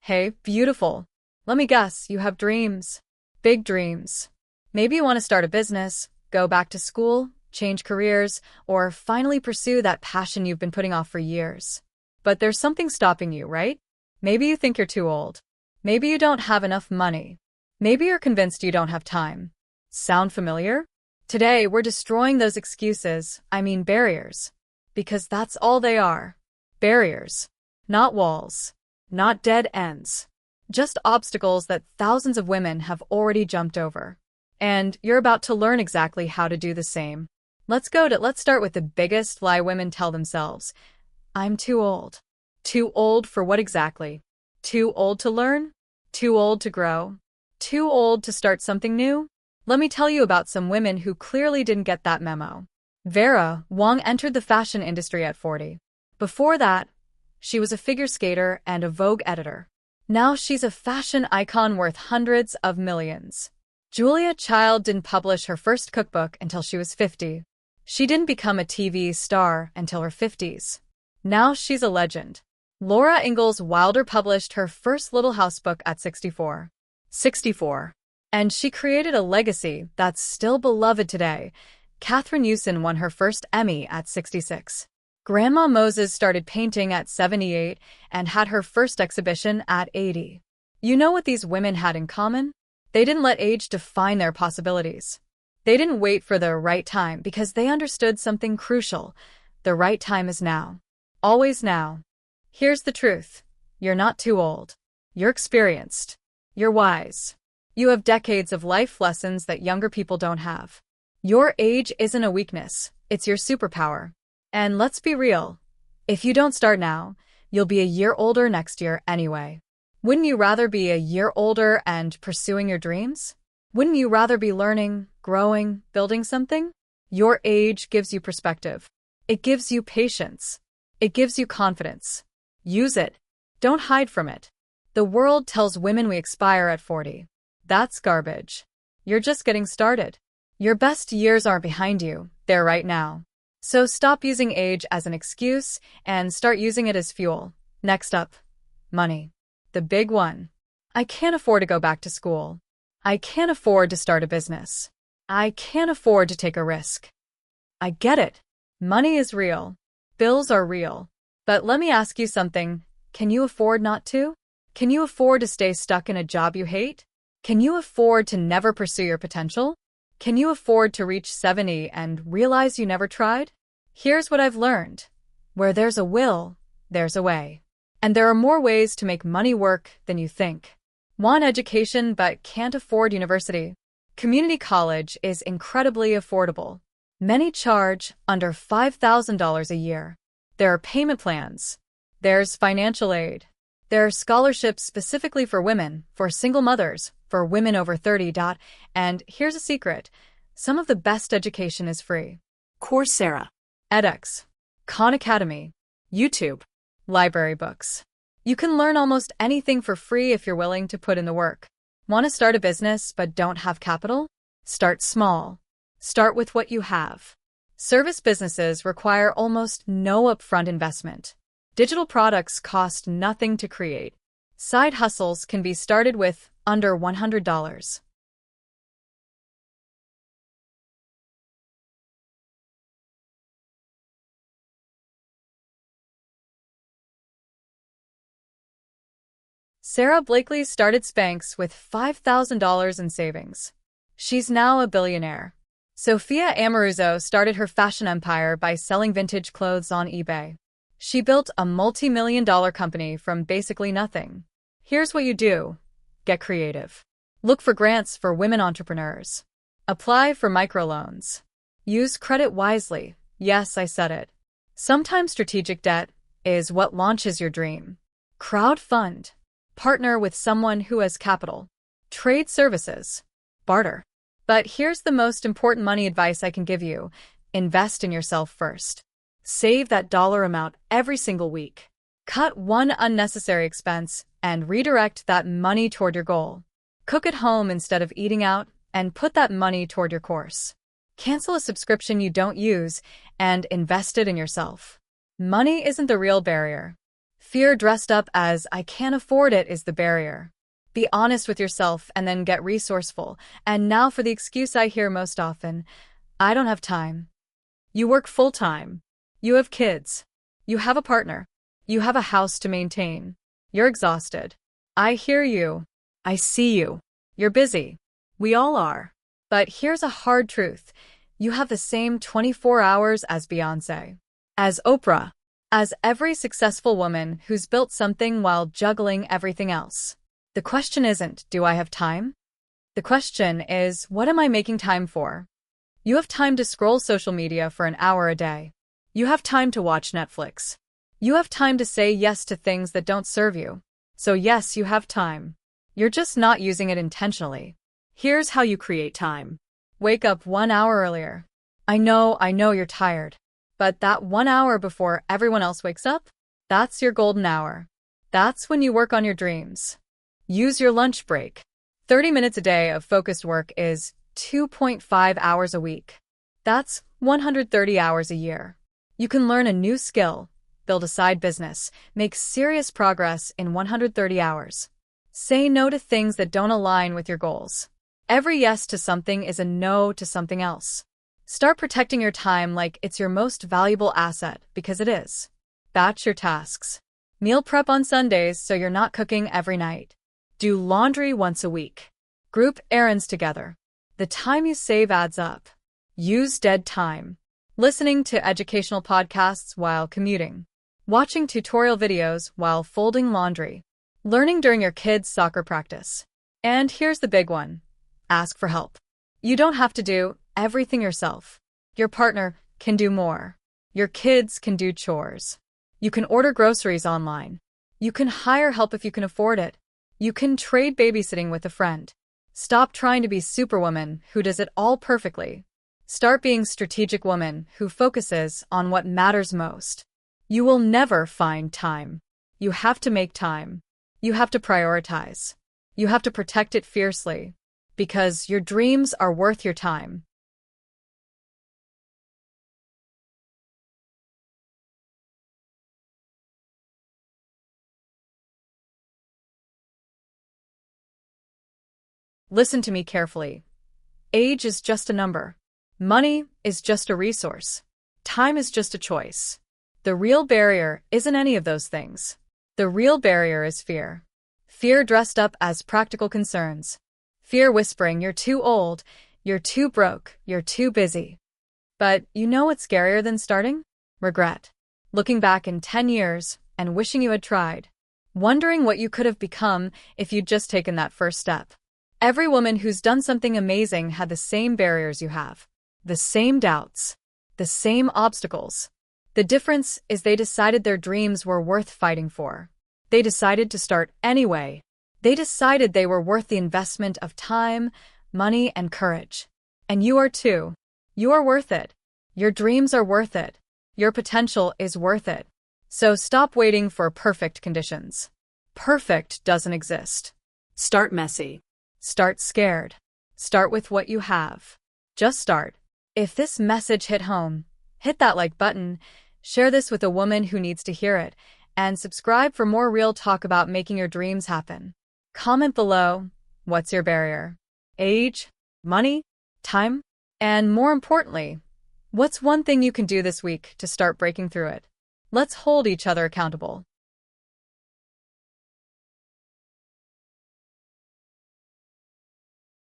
Hey, beautiful. Let me guess, you have dreams. Big dreams. Maybe you want to start a business, go back to school, change careers, or finally pursue that passion you've been putting off for years. But there's something stopping you, right? Maybe you think you're too old. Maybe you don't have enough money. Maybe you're convinced you don't have time. Sound familiar? Today, we're destroying those excuses, barriers. Because that's all they are. Barriers. Not walls. Not dead ends. Just obstacles that thousands of women have already jumped over. And you're about to learn exactly how to do the same. Let's start with the biggest lie women tell themselves. I'm too old. Too old for what exactly? Too old to learn? Too old to grow? Too old to start something new? Let me tell you about some women who clearly didn't get that memo. Vera Wang entered the fashion industry at 40. Before that, she was a figure skater and a Vogue editor. Now she's a fashion icon worth hundreds of millions. Julia Child didn't publish her first cookbook until she was 50. She didn't become a TV star until her 50s. Now she's a legend. Laura Ingalls Wilder published her first Little House book at 64. And she created a legacy that's still beloved today. Catherine Hewson won her first Emmy at 66. Grandma Moses started painting at 78 and had her first exhibition at 80. You know what these women had in common? They didn't let age define their possibilities. They didn't wait for the right time because they understood something crucial. The right time is now. Always now. Here's the truth. You're not too old. You're experienced. You're wise. You have decades of life lessons that younger people don't have. Your age isn't a weakness, it's your superpower. And let's be real. If you don't start now, you'll be a year older next year anyway. Wouldn't you rather be a year older and pursuing your dreams? Wouldn't you rather be learning, growing, building something? Your age gives you perspective. It gives you patience. It gives you confidence. Use it. Don't hide from it. The world tells women we expire at 40. That's garbage. You're just getting started. Your best years aren't behind you, they're right now. So stop using age as an excuse and start using it as fuel. Next up, money. The big one. I can't afford to go back to school. I can't afford to start a business. I can't afford to take a risk. I get it. Money is real. Bills are real. But let me ask you something. Can you afford not to? Can you afford to stay stuck in a job you hate? Can you afford to never pursue your potential? Can you afford to reach 70 and realize you never tried? Here's what I've learned. Where there's a will, there's a way. And there are more ways to make money work than you think. Want education but can't afford university? Community college is incredibly affordable. Many charge under $5,000 a year. There are payment plans. There's financial aid. There are scholarships specifically for women, for single mothers, for women over 30. And here's a secret. Some of the best education is free. Coursera, edX, Khan Academy, YouTube, library books. You can learn almost anything for free if you're willing to put in the work. Want to start a business but don't have capital? Start small. Start with what you have. Service businesses require almost no upfront investment. Digital products cost nothing to create. Side hustles can be started with under $100. Sarah Blakely started Spanx with $5,000 in savings. She's now a billionaire. Sophia Amoruso started her fashion empire by selling vintage clothes on eBay. She built a multi-million-dollar company from basically nothing. Here's what you do. Get creative. Look for grants for women entrepreneurs. Apply for microloans. Use credit wisely. Yes, I said it. Sometimes strategic debt is what launches your dream. Crowdfund. Partner with someone who has capital. Trade services. Barter. But here's the most important money advice I can give you. Invest in yourself first. Save that dollar amount every single week. Cut one unnecessary expense and redirect that money toward your goal. Cook at home instead of eating out and put that money toward your course. Cancel a subscription you don't use and invest it in yourself. Money isn't the real barrier. Fear dressed up as "I can't afford it" is the barrier. Be honest with yourself and then get resourceful. And now for the excuse I hear most often: I don't have time. You work full-time. You have kids. You have a partner. You have a house to maintain. You're exhausted. I hear you. I see you. You're busy. We all are. But here's a hard truth. You have the same 24 hours as Beyoncé, as Oprah, as every successful woman who's built something while juggling everything else. The question isn't, do I have time? The question is, what am I making time for? You have time to scroll social media for an hour a day. You have time to watch Netflix. You have time to say yes to things that don't serve you. So yes, you have time. You're just not using it intentionally. Here's how you create time. Wake up 1 hour earlier. I know you're tired. But that 1 hour before everyone else wakes up? That's your golden hour. That's when you work on your dreams. Use your lunch break. 30 minutes a day of focused work is 2.5 hours a week. That's 130 hours a year. You can learn a new skill, build a side business, make serious progress in 130 hours. Say no to things that don't align with your goals. Every yes to something is a no to something else. Start protecting your time like it's your most valuable asset, because it is. Batch your tasks. Meal prep on Sundays so you're not cooking every night. Do laundry once a week. Group errands together. The time you save adds up. Use dead time. Listening to educational podcasts while commuting. Watching tutorial videos while folding laundry. Learning during your kids' soccer practice. And here's the big one. Ask for help. You don't have to do everything yourself. Your partner can do more. Your kids can do chores. You can order groceries online. You can hire help if you can afford it. You can trade babysitting with a friend. Stop trying to be Superwoman who does it all perfectly. Start being strategic woman who focuses on what matters most. You will never find time. You have to make time. You have to prioritize. You have to protect it fiercely. Because your dreams are worth your time. Listen to me carefully. Age is just a number. Money is just a resource. Time is just a choice. The real barrier isn't any of those things. The real barrier is fear. Fear dressed up as practical concerns. Fear whispering, you're too old, you're too broke, you're too busy. But you know what's scarier than starting? Regret. Looking back in 10 years and wishing you had tried. Wondering what you could have become if you'd just taken that first step. Every woman who's done something amazing had the same barriers you have. The same doubts. The same obstacles. The difference is they decided their dreams were worth fighting for. They decided to start anyway. They decided they were worth the investment of time, money, and courage. And you are too. You are worth it. Your dreams are worth it. Your potential is worth it. So stop waiting for perfect conditions. Perfect doesn't exist. Start messy. Start scared. Start with what you have. Just start. If this message hit home, hit that like button, share this with a woman who needs to hear it, and subscribe for more real talk about making your dreams happen. Comment below, what's your barrier? Age? Money? Time? And more importantly, what's one thing you can do this week to start breaking through it? Let's hold each other accountable.